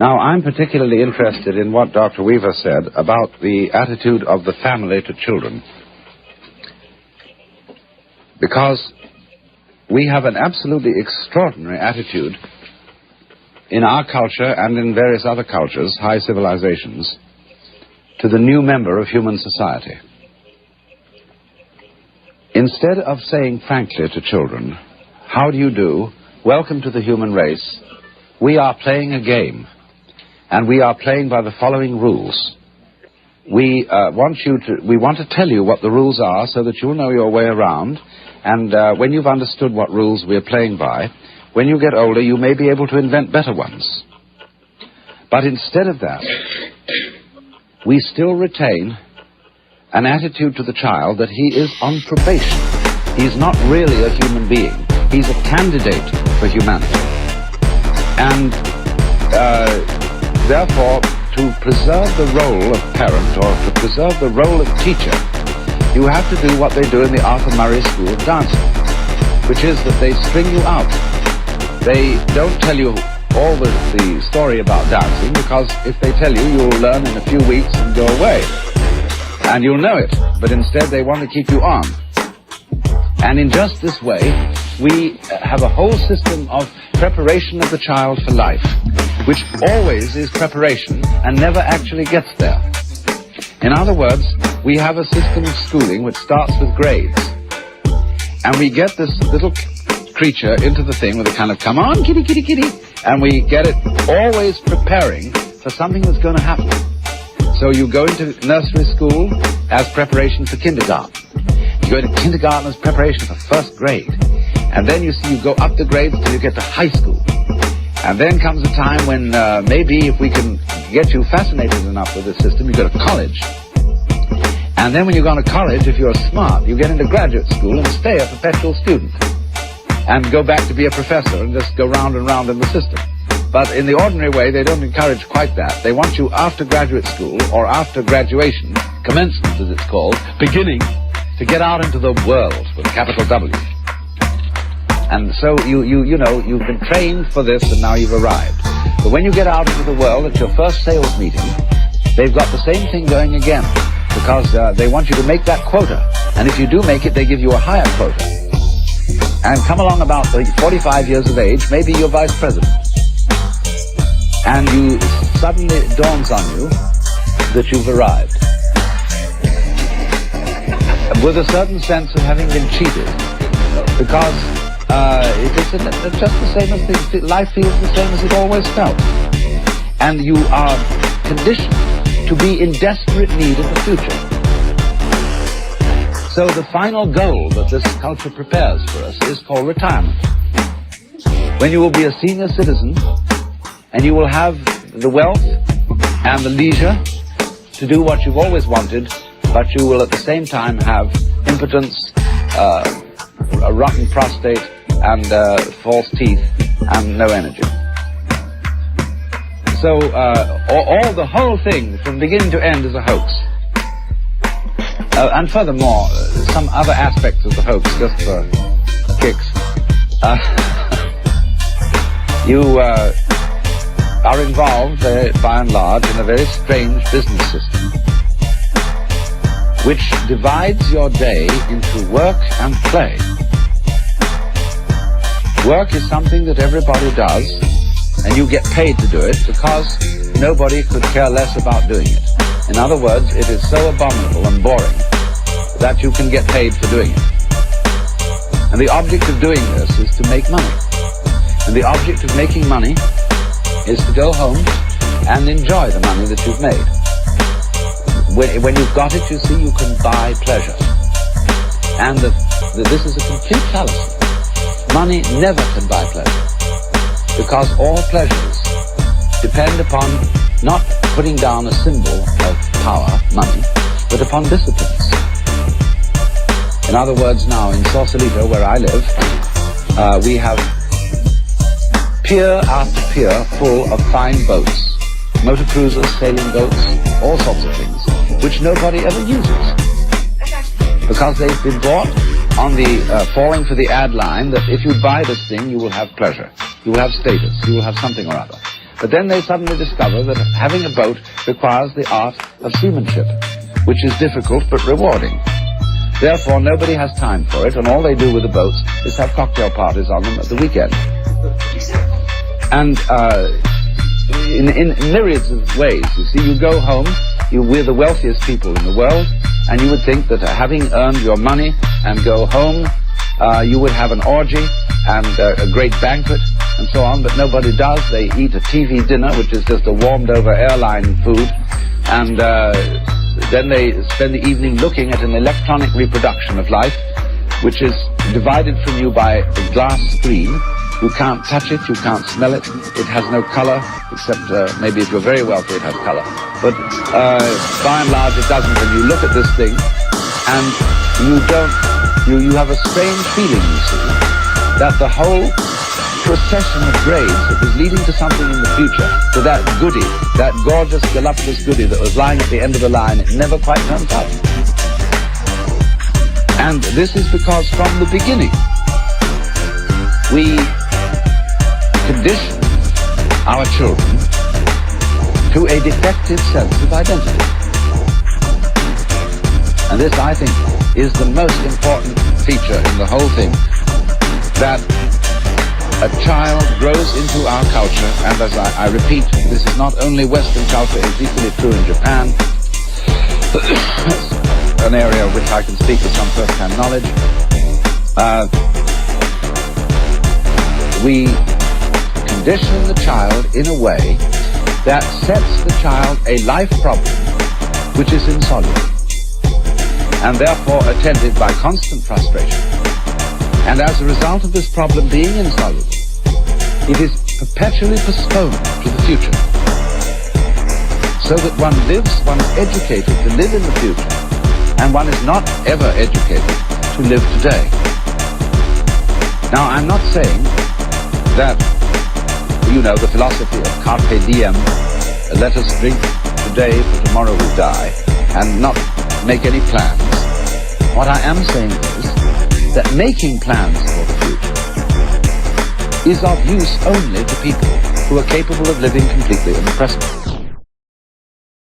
Now, I'm particularly interested in what Dr. Weaver said about the attitude of the family to children, because we have an absolutely extraordinary attitude in our culture and in various other cultures, high civilizations, to the new member of human society. Instead of saying frankly to children, "How do you do? Welcome to the human race," we are playing a game, and we are playing by the following rules. We want to tell you what the rules are so that you'll know your way around, and when you've understood what rules we're playing by, when you get older, you may be able to invent better ones. But instead of that, we still retain an attitude to the child that he is on probation. He's not really a human being. He's a candidate for humanity. And therefore, to preserve the role of parent or to preserve the role of teacher, you have to do what they do in the Arthur Murray School of Dancing, which is that they string you out. They don't tell you all the story about dancing, because if they tell you, you'll learn in a few weeks and go away. And you'll know it, but instead they want to keep you on. And in just this way, we have a whole system of preparation of the child for life, which always is preparation and never actually gets there. In other words, we have a system of schooling which starts with grades. And we get this little creature into the thing with a kind of, "Come on, kitty, kitty, kitty," and we get it always preparing for something that's going to happen. So you go into nursery school as preparation for kindergarten. You go into kindergarten as preparation for first grade. And then you go up the grades till you get to high school. And then comes a time when maybe if we can get you fascinated enough with the system, you go to college. And then when you go to college, if you're smart, you get into graduate school and stay a perpetual student. And go back to be a professor and just go round and round in the system. But in the ordinary way, they don't encourage quite that. They want you after graduate school or after graduation, commencement as it's called, beginning, to get out into the world with a capital W. And so you know, you've been trained for this and now you've arrived. But when you get out into the world at your first sales meeting, they've got the same thing going again, because they want you to make that quota. And if you do make it, they give you a higher quota. And come along about 45 years of age, maybe you're vice president. And suddenly it dawns on you that you've arrived. With a certain sense of having been cheated. Because it is just the same as life feels the same as it always felt. And you are conditioned to be in desperate need of the future. So the final goal that this culture prepares for us is called retirement. When you will be a senior citizen, and you will have the wealth and the leisure to do what you've always wanted, but you will at the same time have impotence, a rotten prostate, and false teeth, and no energy. So the whole thing, from beginning to end, is a hoax. And furthermore, some other aspects of the hoax, just for kicks. You are involved, by and large, in a very strange business system, which divides your day into work and play. Work is something that everybody does, and you get paid to do it because nobody could care less about doing it. In other words, it is so abominable and boring that you can get paid for doing it. And the object of doing this is to make money. And the object of making money is to go home and enjoy the money that you've made. When you've got it, you see, you can buy pleasure. And this is a complete fallacy. Money never can buy pleasure, because all pleasures depend upon not putting down a symbol of power, money, but upon disciplines. In other words, now in Sausalito, where I live, we have pier after pier full of fine boats, motor cruisers, sailing boats, all sorts of things, which nobody ever uses, because they've been bought on the falling for the ad line that if you buy this thing, you will have pleasure, you will have status, you will have something or other. But then they suddenly discover that having a boat requires the art of seamanship, which is difficult but rewarding. Therefore, nobody has time for it, and all they do with the boats is have cocktail parties on them at the weekend. And in myriads of ways, you see, you go home, we're the wealthiest people in the world, and you would think that having earned your money and go home, you would have an orgy and a great banquet and so on, but nobody does. They eat a TV dinner, which is just a warmed-over airline food, and then they spend the evening looking at an electronic reproduction of life, which is divided from you by a glass screen. You can't touch it, you can't smell it, it has no color, except maybe if you're very wealthy it has color. But by and large it doesn't, and you look at this thing, and you have a strange feeling, you see, that the whole procession of grades that was leading to something in the future, to that goody, that gorgeous, voluptuous goody that was lying at the end of the line, it never quite turns up. And this is because from the beginning, we condition our children to a defective sense of identity. And this, I think, is the most important feature in the whole thing, that a child grows into our culture, and as I repeat, this is not only Western culture, it's equally true in Japan, an area of which I can speak with some first-hand knowledge. We condition the child in a way that sets the child a life problem which is insoluble, and therefore attended by constant frustration. And as a result of this problem being insoluble, it is perpetually postponed to the future, so that one is educated to live in the future, and one is not ever educated to live today. Now, I'm not saying that, you know, the philosophy of carpe diem, let us drink today for tomorrow we die, and not make any plans. What I am saying is that making plans for the future is of use only to people who are capable of living completely in the present.